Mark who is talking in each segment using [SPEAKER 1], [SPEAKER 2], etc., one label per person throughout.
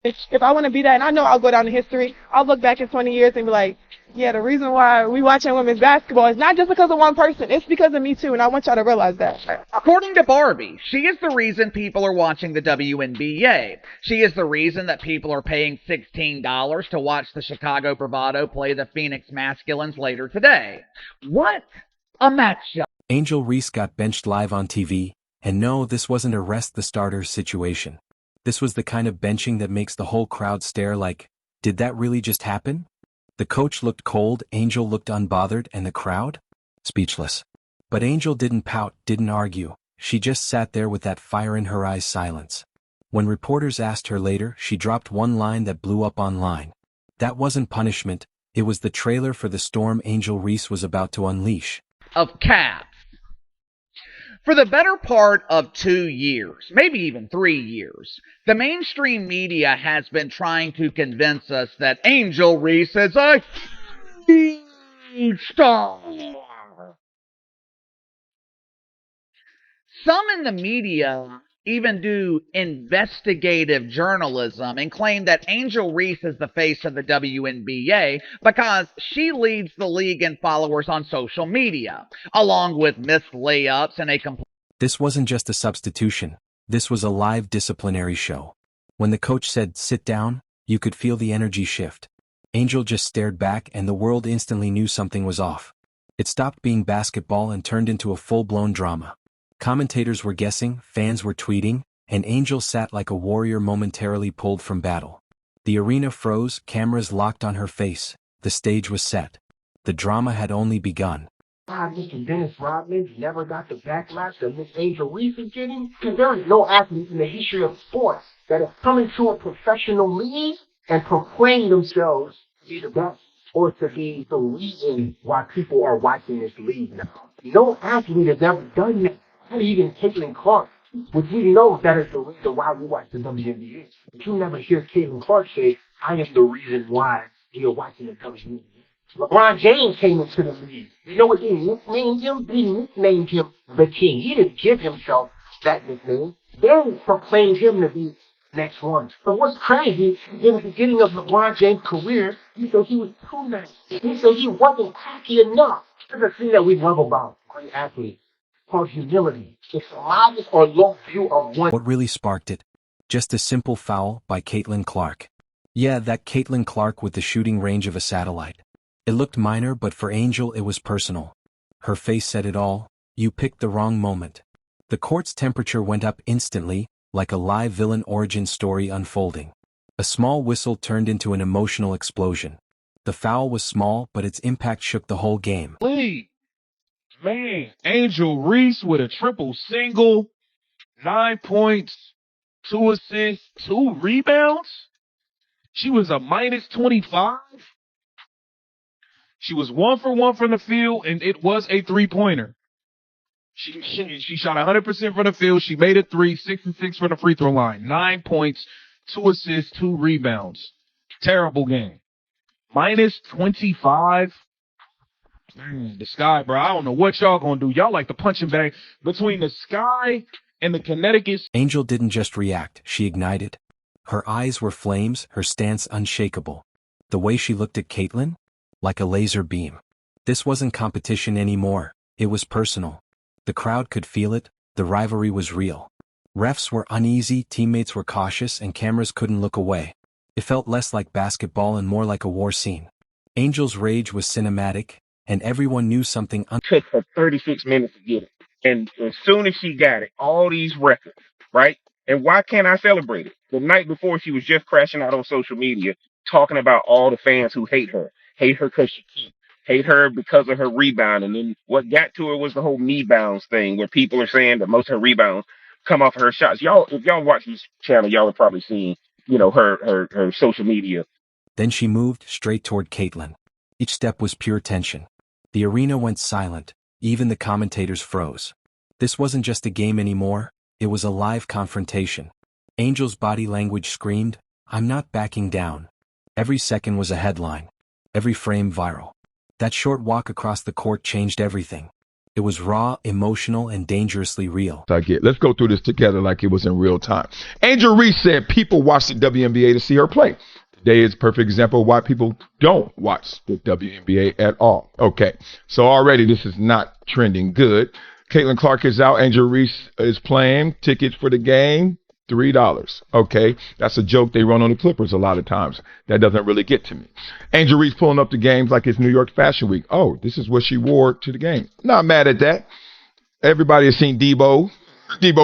[SPEAKER 1] If I want to be that, and I know I'll go down in history, I'll look back in 20 years and be like, yeah, the reason why we watching women's basketball is not just because of one person. It's because of me too, and I want y'all to realize that.
[SPEAKER 2] According to Barbie, she is the reason people are watching the WNBA. She is the reason that people are paying $16 to watch the Chicago Bravado play the Phoenix Masculines later today. What a matchup.
[SPEAKER 3] Angel Reese got benched live on TV, and no, this wasn't a rest the starters situation. This was the kind of benching that makes the whole crowd stare like, did that really just happen? The coach looked cold, Angel looked unbothered, and the crowd? Speechless. But Angel didn't pout, didn't argue. She just sat there with that fire in her eyes silence. When reporters asked her later, she dropped one line that blew up online. That wasn't punishment, it was the trailer for the storm Angel Reese was about to unleash.
[SPEAKER 2] Of Cavs. For the better part of 2 years, maybe even 3 years, the mainstream media has been trying to convince us that Angel Reese is a huge star. Some in the media even do investigative journalism and claim that Angel Reese is the face of the WNBA because she leads the league in followers on social media, along with missed layups and a complete...
[SPEAKER 3] This wasn't just a substitution, this was a live disciplinary show. When the coach said, sit down, you could feel the energy shift. Angel just stared back and the world instantly knew something was off. It stopped being basketball and turned into a full-blown drama. Commentators were guessing, fans were tweeting, and Angel sat like a warrior momentarily pulled from battle. The arena froze, cameras locked on her face, the stage was set. The drama had only begun.
[SPEAKER 4] Mr. Dennis Rodman never got the backlash that Miss Angel Reese is getting, because there is no athlete in the history of sports that has come into a professional league and proclaimed themselves to be the best or to be the reason why people are watching this league now. No athlete has ever done that. Not even Caitlin Clark, which we know that is the reason why we watch the WNBA. But you never hear Caitlin Clark say, I am the reason why you're watching the WNBA. LeBron James came into the league. You know what they nicknamed him? They nicknamed him the King. He didn't give himself that nickname. They proclaimed him to be next one. But what's crazy, in the beginning of LeBron James' career, he said he was too nice. He said he wasn't cocky enough. There's a thing that we love about great athletes called humility. It's a modest or low view of one.
[SPEAKER 3] What really sparked it? Just a simple foul by Caitlin Clark. Yeah, that Caitlin Clark with the shooting range of a satellite. It looked minor, but for Angel it was personal. Her face said it all. You picked the wrong moment. The court's temperature went up instantly, like a live villain origin story unfolding. A small whistle turned into an emotional explosion. The foul was small, but its impact shook the whole game.
[SPEAKER 5] Man, Angel Reese with a triple single, 9 points, 2 assists, 2 rebounds. She was a minus 25. She was 1 for 1 from the field, and it was a three-pointer. She shot 100% from the field. She made it 3, 6 and 6 from the free throw line. 9 points, 2 assists, 2 rebounds. Terrible game. Minus 25. The Sky, bro. I don't know what y'all gonna do. Y'all like the punching bag between the Sky and the Connecticut.
[SPEAKER 3] Angel didn't just react, she ignited. Her eyes were flames, her stance unshakable. The way she looked at Caitlin? Like a laser beam. This wasn't competition anymore, it was personal. The crowd could feel it, the rivalry was real. Refs were uneasy, teammates were cautious, and cameras couldn't look away. It felt less like basketball and more like a war scene. Angel's rage was cinematic, and everyone knew something
[SPEAKER 4] Took her 36 minutes to get it. And as soon as she got it, all these records, right? And why can't I celebrate it? The night before, she was just crashing out on social media, talking about all the fans who hate her. Hate her because she cheats. Hate her because of her rebound. And then what got to her was the whole knee bounds thing, where people are saying that most of her rebounds come off of her shots. Y'all, if y'all watch this channel, y'all have probably seen, her social media.
[SPEAKER 3] Then she moved straight toward Caitlin. Each step was pure tension. The arena went silent, even the commentators froze. This wasn't just a game anymore, it was a live confrontation. Angel's body language screamed, I'm not backing down. Every second was a headline. Every frame viral. That short walk across the court changed everything. It was raw, emotional, and dangerously real.
[SPEAKER 6] I get. Let's go through this together like it was in real time. Angel Reese said people watch the WNBA to see her play. Today is a perfect example of why people don't watch the WNBA at all. Okay, so already this is not trending good. Caitlin Clark is out. Angel Reese is playing. Tickets for the game, $3. Okay, that's a joke they run on the Clippers a lot of times. That doesn't really get to me. Angel Reese pulling up the games like it's New York Fashion Week. Oh, this is what she wore to the game. Not mad at that. Everybody has seen Debo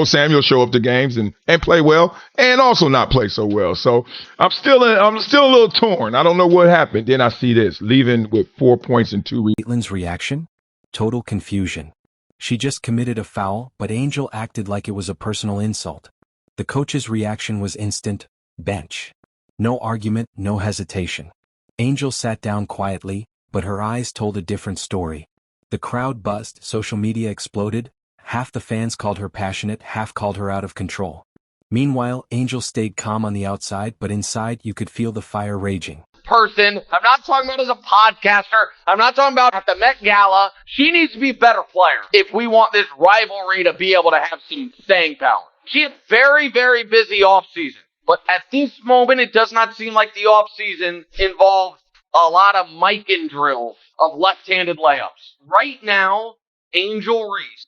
[SPEAKER 6] Samuel show up to games and play well, and also not play so well. So I'm still a little torn. I don't know what happened. Then I see this, leaving with 4 points and 2 rebounds.
[SPEAKER 3] Caitlin's reaction? Total confusion. She just committed a foul, but Angel acted like it was a personal insult. The coach's reaction was instant: bench. No argument, no hesitation. Angel sat down quietly, but her eyes told a different story. The crowd buzzed, social media exploded. Half the fans called her passionate, half called her out of control. Meanwhile, Angel stayed calm on the outside, but inside you could feel the fire raging.
[SPEAKER 7] Person. I'm not talking about as a podcaster. I'm not talking about at the Met Gala. She needs to be a better player if we want this rivalry to be able to have some staying power. She had very, very busy offseason. But at this moment, it does not seem like the offseason involved a lot of Mikan drills of left-handed layups. Right now, Angel Reese,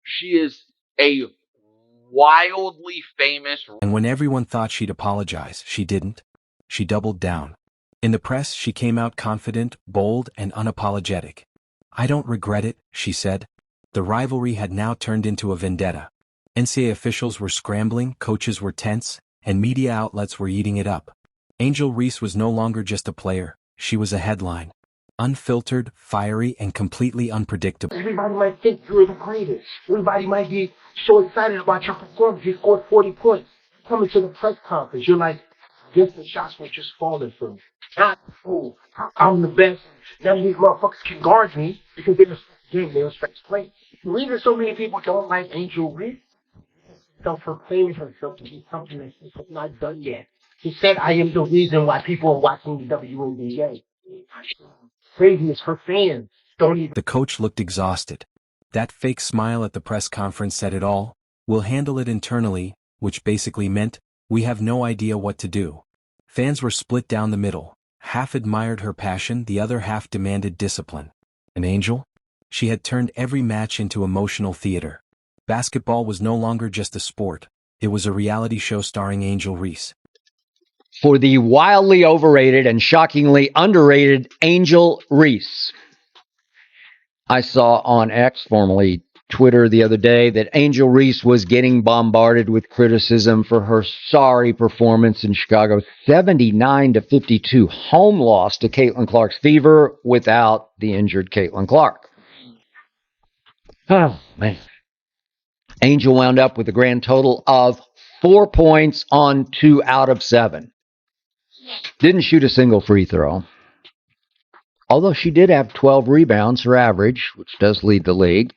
[SPEAKER 7] she is a wildly famous.
[SPEAKER 3] And when everyone thought she'd apologize, she didn't. She doubled down. In the press, she came out confident, bold, and unapologetic. "I don't regret it," she said. The rivalry had now turned into a vendetta. NCAA officials were scrambling, coaches were tense, and media outlets were eating it up. Angel Reese was no longer just a player, she was a headline. Unfiltered, fiery, and completely unpredictable.
[SPEAKER 4] Everybody might think you're the greatest. Everybody might be so excited about your performance. You scored 40 points. Coming to the press conference, you're like, guess the shots were just falling from me. Not, oh, I'm the best. None of these motherfuckers can guard me because they respect the game. They respect the play. The reason so many people don't like Angel Reese, self-proclaiming herself to be something that she's not done yet. She said, I am the reason why people are watching the WNBA. Crazy is her fans don't even.
[SPEAKER 3] The coach looked exhausted. That fake smile at the press conference said it all. "We'll handle it internally," which basically meant, "We have no idea what to do." Fans were split down the middle. Half admired her passion, the other half demanded discipline. An Angel? She had turned every match into emotional theater. Basketball was no longer just a sport. It was a reality show starring Angel Reese.
[SPEAKER 8] For the wildly overrated and shockingly underrated Angel Reese. I saw on X, formerly Twitter, the other day that Angel Reese was getting bombarded with criticism for her sorry performance in Chicago's 79-52 home loss to Caitlin Clark's Fever without the injured Caitlin Clark. Oh, man. Angel wound up with a grand total of 4 points on 2 out of 7. Didn't shoot a single free throw. Although she did have 12 rebounds, her average, which does lead the league.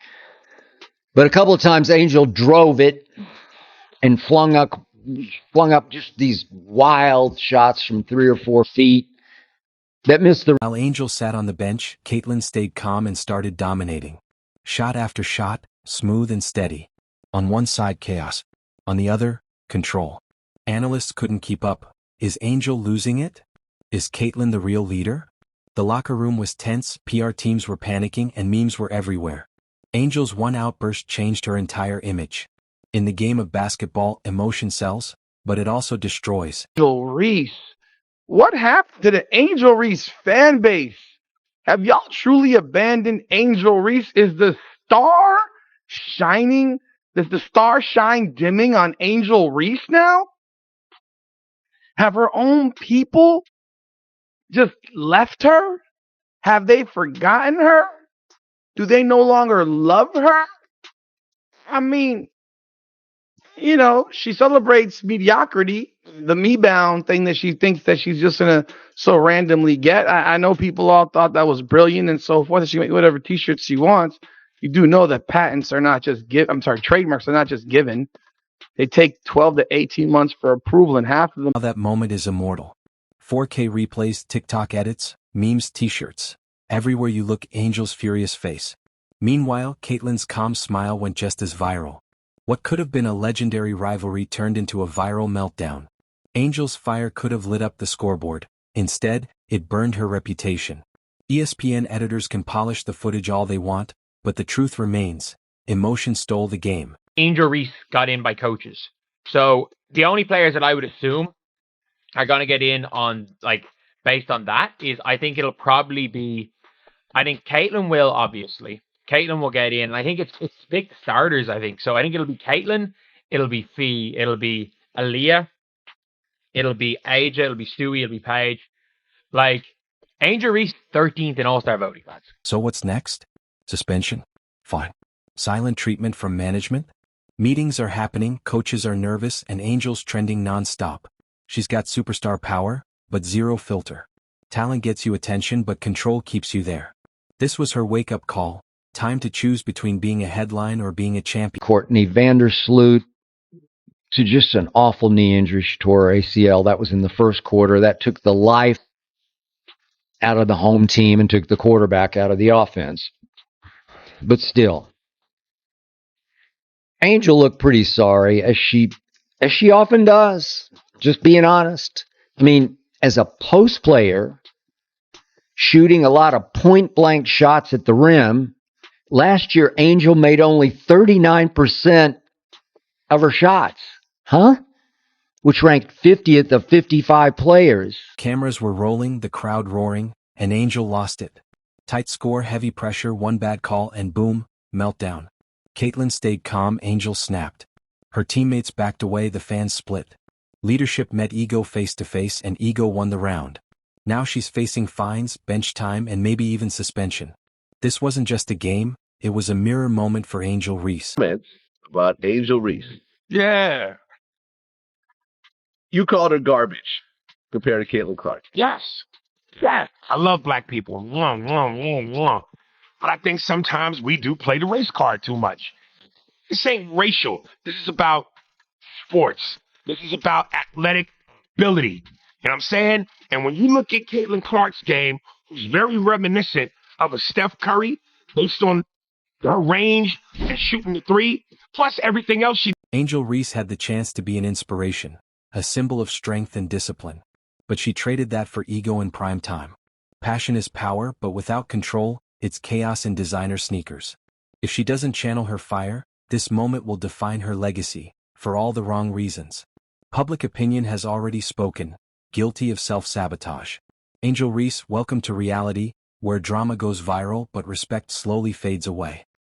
[SPEAKER 8] But a couple of times Angel drove it and flung up just these wild shots from 3 or 4 feet that missed the...
[SPEAKER 3] While Angel sat on the bench, Caitlin stayed calm and started dominating. Shot after shot, smooth and steady. On one side, chaos. On the other, control. Analysts couldn't keep up. Is Angel losing it? Is Caitlin the real leader? The locker room was tense, PR teams were panicking, and memes were everywhere. Angel's one outburst changed her entire image. In the game of basketball, emotion sells, but it also destroys.
[SPEAKER 9] Angel Reese. What happened to the Angel Reese fan base? Have y'all truly abandoned Angel Reese? Is the star shining? Does the star shine dimming on Angel Reese now? Have her own people just left her? Have they forgotten her? Do they no longer love her? I mean, you know, she celebrates mediocrity, the me-bound thing that she thinks that she's just going to so randomly get. I know people all thought that was brilliant and so forth, that she can make whatever t-shirts she wants. You do know that patents are not just trademarks are not just given. They take 12 to 18 months for approval, and half of them.
[SPEAKER 3] Now that moment is immortal. 4K replays, TikTok edits, memes, t-shirts. Everywhere you look, Angel's furious face. Meanwhile, Caitlyn's calm smile went just as viral. What could have been a legendary rivalry turned into a viral meltdown. Angel's fire could have lit up the scoreboard. Instead, it burned her reputation. ESPN editors can polish the footage all they want, but the truth remains. Emotion stole the game.
[SPEAKER 10] Angel Reese got in by coaches. So the only players that I would assume are going to get in on, like, based on that is I think it'll probably be, I think Caitlyn will, obviously. Caitlyn will get in. I think it's big starters, I think. So I think it'll be Caitlyn, it'll be Fee, it'll be Aaliyah, it'll be Aja, it'll be Stewie, it'll be Paige. Like, Angel Reese, 13th in All-Star voting, lads.
[SPEAKER 3] So what's next? Suspension? Fine. Silent treatment from management? Meetings are happening, coaches are nervous, and Angel's trending non-stop. She's got superstar power, but zero filter. Talent gets you attention, but control keeps you there. This was her wake-up call. Time to choose between being a headline or being a champion.
[SPEAKER 8] Courtney Vandersloot to just an awful knee injury. She tore her ACL. That was in the first quarter. That took the life out of the home team and took the quarterback out of the offense. But still, Angel looked pretty sorry, as she often does. Just being honest. I mean, as a post player, shooting a lot of point-blank shots at the rim, last year Angel made only 39% of her shots. Huh? Which ranked 50th of 55 players.
[SPEAKER 3] Cameras were rolling, the crowd roaring, and Angel lost it. Tight score, heavy pressure, one bad call, and boom, meltdown. Caitlyn stayed calm, Angel snapped. Her teammates backed away, the fans split. Leadership met ego face to face, and ego won the round. Now she's facing fines, bench time, and maybe even suspension. This wasn't just a game, it was a mirror moment for Angel Reese.
[SPEAKER 11] About Angel Reese.
[SPEAKER 9] Yeah.
[SPEAKER 11] You called her garbage compared to Caitlin Clark.
[SPEAKER 12] Yes. Yes. I love black people. Mwah, mwah, mwah, mwah. But I think sometimes we do play the race card too much. This ain't racial. This is about sports. This is about athletic ability. You know what I'm saying? And when you look at Caitlin Clark's game, who's very reminiscent of a Steph Curry based on her range and shooting the three, plus everything else she...
[SPEAKER 3] Angel Reese had the chance to be an inspiration, a symbol of strength and discipline. But she traded that for ego in prime time. Passion is power, but without control, it's chaos in designer sneakers. If she doesn't channel her fire, this moment will define her legacy, for all the wrong reasons. Public opinion has already spoken, guilty of self-sabotage. Angel Reese, welcome to reality, where drama goes viral but respect slowly fades away.